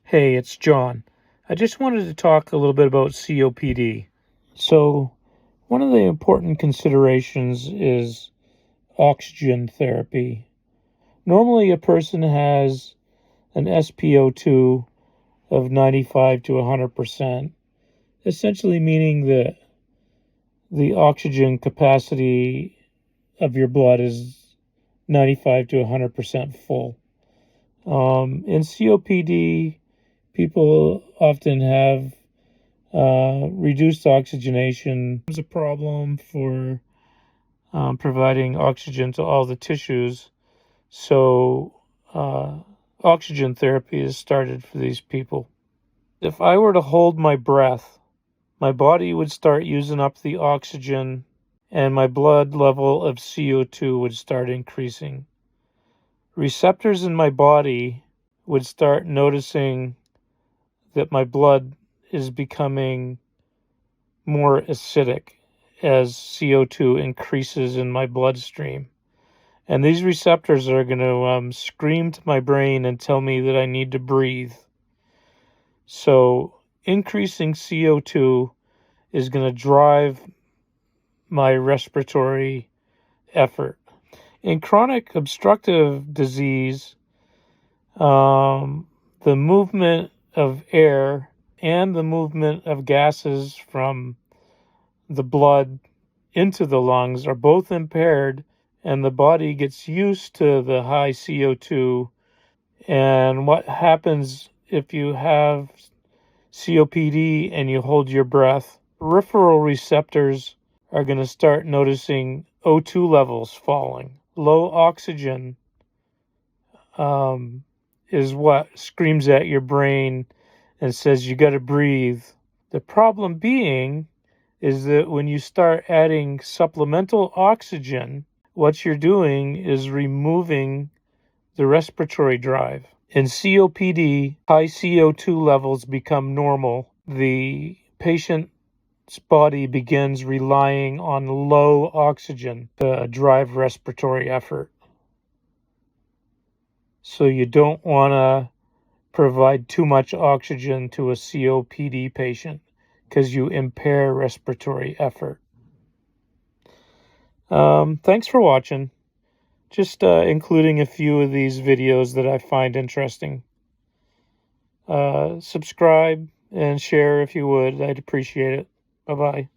Hey, it's John. I just wanted to talk a little bit about COPD. So, one of the important considerations is oxygen therapy. Normally, a person has an SpO2 of 95 to 100%, essentially meaning that the oxygen capacity of your blood is 95 to 100% full. In COPD, people often have reduced oxygenation. It's a problem for providing oxygen to all the tissues. So oxygen therapy is started for these people. If I were to hold my breath, my body would start using up the oxygen and my blood level of CO2 would start increasing. Receptors in my body would start noticing that my blood is becoming more acidic as CO2 increases in my bloodstream. And these receptors are going to scream to my brain and tell me that I need to breathe. So increasing CO2 is going to drive my respiratory effort. In chronic obstructive disease, the movement of air and the movement of gases from the blood into the lungs are both impaired, and the body gets used to the high CO2. And what happens if you have COPD and you hold your breath? Peripheral receptors are going to start noticing O2 levels falling. Low oxygen is what screams at your brain and says you got to breathe. The problem being is that when you start adding supplemental oxygen, what you're doing is removing the respiratory drive. In COPD, high CO2 levels become normal. The patient's body begins relying on low oxygen to drive respiratory effort. So you don't want to provide too much oxygen to a COPD patient because you impair respiratory effort. Thanks for watching. Just including a few of these videos that I find interesting. Subscribe and share if you would. I'd appreciate it. Bye-bye.